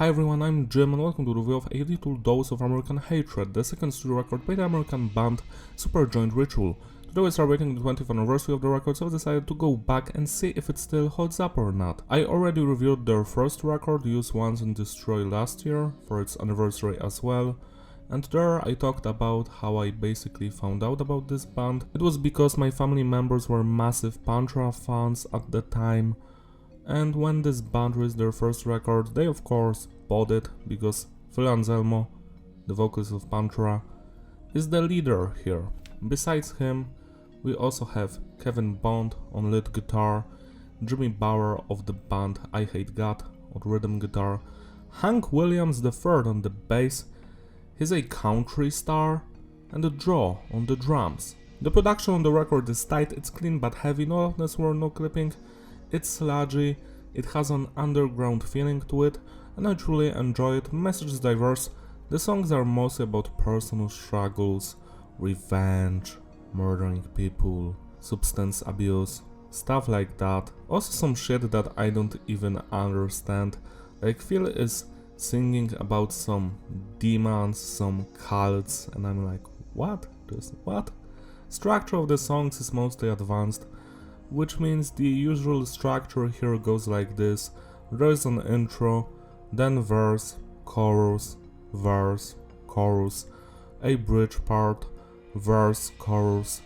Hi everyone, I'm Jim and welcome to the review of A Little Dose of American Hatred, the second studio record by the American band Superjoint Ritual. Today we are celebrating the 20th anniversary of the record, so I decided to go back and see if it still holds up or not. I already reviewed their first record, Use Once and Destroy, last year, for its anniversary as well. And there I talked about how I basically found out about this band. It was because my family members were massive Pantra fans at the time. And when this band released their first record, they of course bought it, because Phil Anselmo, the vocalist of Pantra, is the leader here. Besides him, we also have Kevin Bond on lead guitar, Jimmy Bauer of the band I Hate God on rhythm guitar, Hank Williams III on the bass, he's a country star, and Joe on the drums. The production on the record is tight, it's clean but heavy, no loudness or no clipping. It's sludgy, it has an underground feeling to it, and I truly enjoy it. Message is diverse, the songs are mostly about personal struggles, revenge, murdering people, substance abuse, stuff like that. Also some shit that I don't even understand, like Phil is singing about some demons, some cults, and I'm like, what? What? Structure of the songs is mostly advanced, which means the usual structure here goes like this. There is an intro, then verse, chorus, a bridge part, verse, chorus,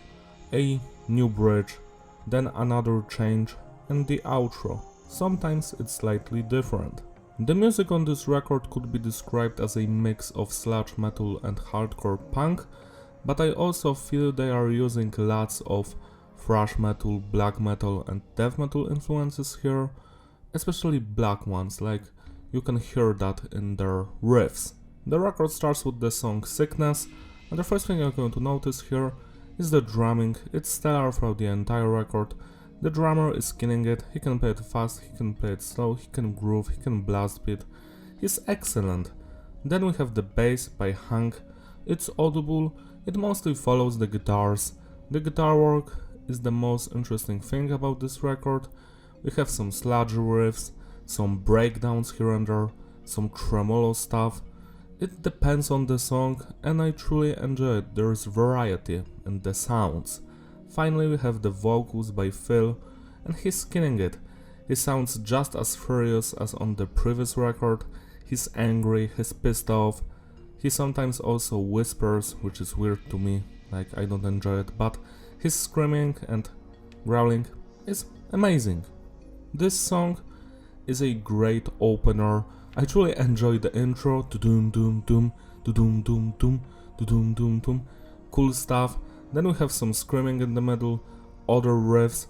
a new bridge, then another change, and the outro. Sometimes it's slightly different. The music on this record could be described as a mix of sludge metal and hardcore punk, but I also feel they are using lots of thrash metal, black metal and death metal influences here, especially black ones, like you can hear that in their riffs. The record starts with the song Sickness, and the first thing you're going to notice here is the drumming. It's stellar throughout the entire record. The drummer is killing it, he can play it fast, he can play it slow, he can groove, he can blast beat. He's excellent. Then we have the bass by Hank. It's audible, it mostly follows the guitars. The guitar work is the most interesting thing about this record. We have some sludgy riffs, some breakdowns here and there, some tremolo stuff. It depends on the song and I truly enjoy it. There is variety in the sounds. Finally we have the vocals by Phil and he's killing it. He sounds just as furious as on the previous record. He's angry, he's pissed off. He sometimes also whispers, which is weird to me, like I don't enjoy it, but his screaming and growling is amazing. This song is a great opener. I truly enjoy the intro, doom doom doom, doom doom doom, doom doom doom, cool stuff. Then we have some screaming in the middle, other riffs.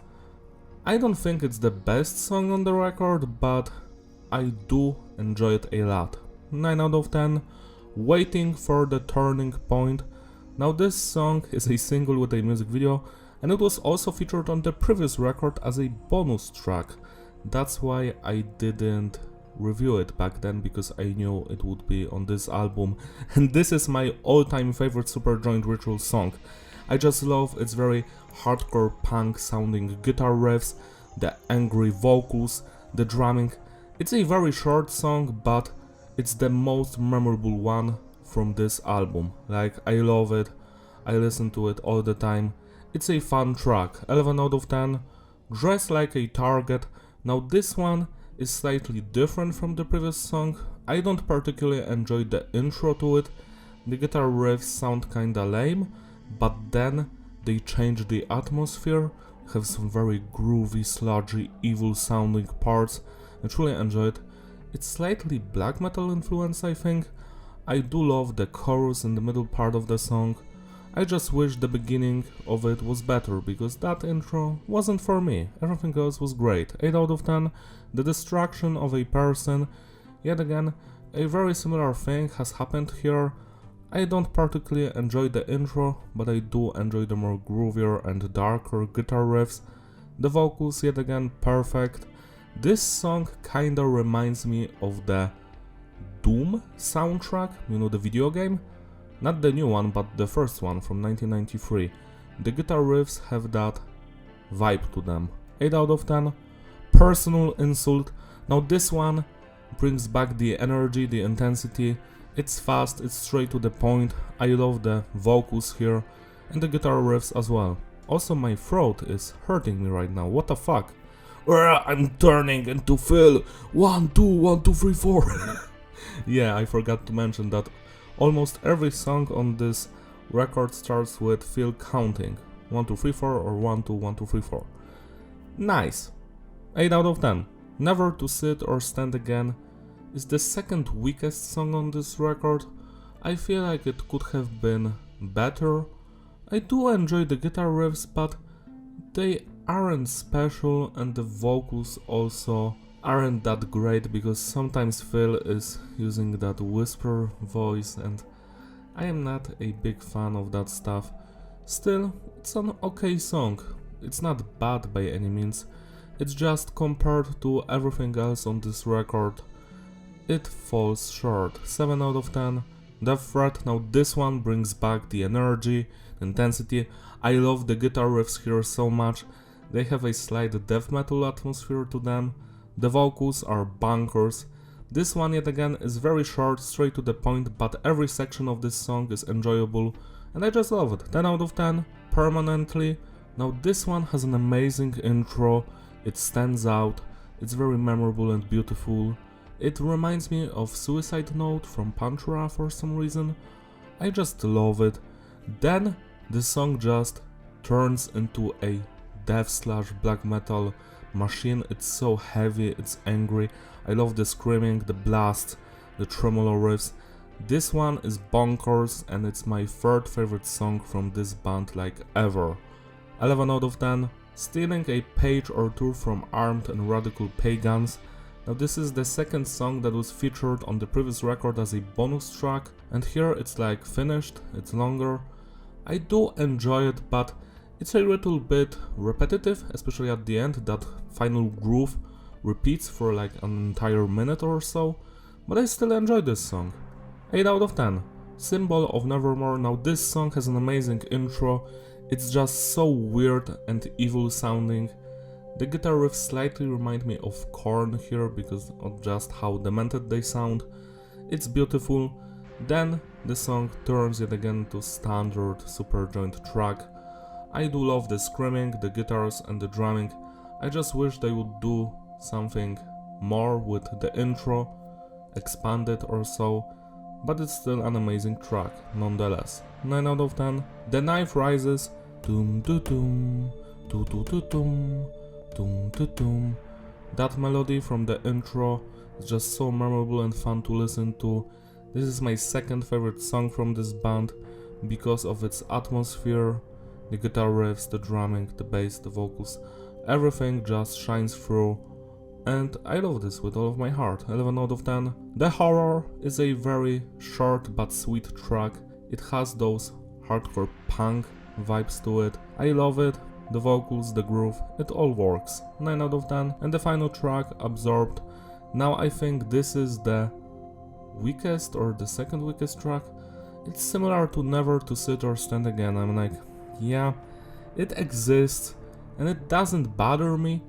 I don't think it's the best song on the record, but I do enjoy it a lot. 9 out of 10. Waiting for the Turning Point. Now this song is a single with a music video, and it was also featured on the previous record as a bonus track. That's why I didn't review it back then, because I knew it would be on this album. And this is my all-time favorite Superjoint Ritual song. I just love its very hardcore punk sounding guitar riffs, the angry vocals, the drumming. It's a very short song, but it's the most memorable one from this album. Like, I love it, I listen to it all the time. It's a fun track, 11 out of 10. Dress Like a Target. Now this one is slightly different from the previous song. I don't particularly enjoy the intro to it. The guitar riffs sound kinda lame, but then they change the atmosphere, have some very groovy, sludgy, evil sounding parts. I truly enjoy it. It's slightly black metal influence, I think. I do love the chorus in the middle part of the song. I just wish the beginning of it was better, because that intro wasn't for me. Everything else was great. 8 out of 10. The destruction of a person. Yet again, a very similar thing has happened here. I don't particularly enjoy the intro, but I do enjoy the more groovier and darker guitar riffs. The vocals, yet again, perfect. This song kinda reminds me of the Doom soundtrack, you know, the video game? Not the new one, but the first one from 1993. The guitar riffs have that vibe to them. 8 out of 10. Personal Insult. Now this one brings back the energy, the intensity. It's fast, it's straight to the point. I love the vocals here and the guitar riffs as well. Also, my throat is hurting me right now. What the fuck? I'm turning into Phil. 1, 2, 1, 2, 3, 4. Yeah, I forgot to mention that almost every song on this record starts with Phil counting 1, 2, 3, 4 or 1, 2, 1, 2, 3, 4. Nice. 8 out of 10. Never to Sit or Stand Again is the second weakest song on this record. I feel like it could have been better. I do enjoy the guitar riffs, but they aren't special, and the vocals also aren't that great because sometimes Phil is using that whisper voice and I am not a big fan of that stuff. Still, it's an okay song. It's not bad by any means. It's just compared to everything else on this record, it falls short. 7 out of 10. Death Threat, now this one brings back the energy, the intensity. I love the guitar riffs here so much. They have a slight death metal atmosphere to them. The vocals are bonkers. This one yet again is very short, straight to the point, but every section of this song is enjoyable and I just love it. 10 out of 10, permanently. Now this one has an amazing intro, it stands out, it's very memorable and beautiful. It reminds me of Suicide Note from Pantura for some reason. I just love it. Then the song just turns into a death/black metal machine. It's so heavy, it's angry. I love the screaming, the blast, the tremolo riffs. This one is bonkers and it's my third favorite song from this band like ever. 11 out of 10. Stealing a page or two from Armed and Radical Pagans. Now this is the second song that was featured on the previous record as a bonus track, and here it's like finished, it's longer. I do enjoy it, but it's a little bit repetitive, especially at the end. That final groove repeats for like an entire minute or so, but I still enjoy this song. 8 out of 10. Symbol of Nevermore. Now this song has an amazing intro. It's just so weird and evil sounding. The guitar riffs slightly remind me of Korn here because of just how demented they sound. It's beautiful. Then the song turns yet again to standard Superjoint track. I do love the screaming, the guitars and the drumming. I just wish they would do something more with the intro, expand it or so, but it's still an amazing track nonetheless. 9 out of 10. The Knife Rises. Doom doo doom, doo doo doo doom, doom doo doom. That melody from the intro is just so memorable and fun to listen to. This is my second favorite song from this band because of its atmosphere, the guitar riffs, the drumming, the bass, the vocals, everything just shines through. And I love this with all of my heart. 11 out of 10. The Horror is a very short but sweet track. It has those hardcore punk vibes to it. I love it. The vocals, the groove, it all works. 9 out of 10. And the final track, Absorbed. Now I think this is the weakest or the second weakest track. It's similar to Never to Sit or Stand Again. I'm like, yeah, it exists and it doesn't bother me.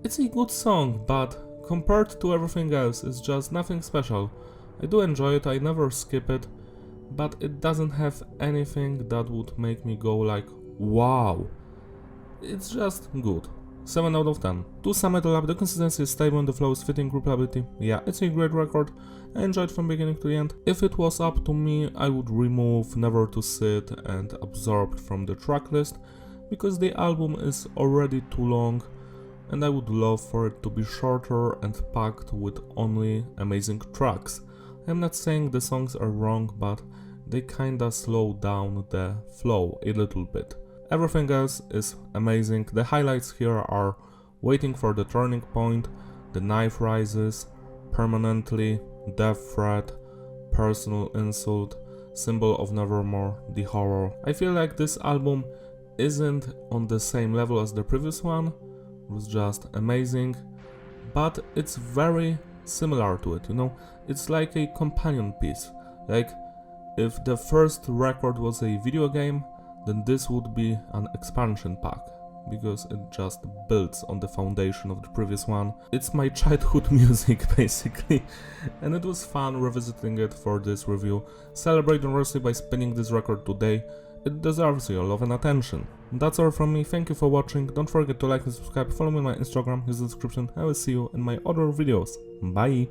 It's a good song, but compared to everything else, it's just nothing special. I do enjoy it, I never skip it, but it doesn't have anything that would make me go like, wow. It's just good. 7 out of 10. To sum it all up, the consistency is stable and the flow is fitting, replayability. Yeah, it's a great record. I enjoyed from beginning to the end. If it was up to me, I would remove Never to Sit and Absorbed from the track list, because the album is already too long and I would love for it to be shorter and packed with only amazing tracks. I'm not saying the songs are wrong, but they kinda slow down the flow a little bit. Everything else is amazing. The highlights here are Waiting for the Turning Point, The Knife Rises, Permanently, Death Threat, Personal Insult, Symbol of Nevermore, The Horror. I feel like this album isn't on the same level as the previous one. It was just amazing, but it's very similar to it, you know? It's like a companion piece. Like, if the first record was a video game, then this would be an expansion pack. because it just builds on the foundation of the previous one. It's my childhood music basically, and it was fun revisiting it for this review. Celebrate generously by spinning this record today. It deserves your love and attention. That's all from me, thank you for watching, don't forget to like and subscribe, follow me on my Instagram, use the description, I will see you in my other videos. Bye!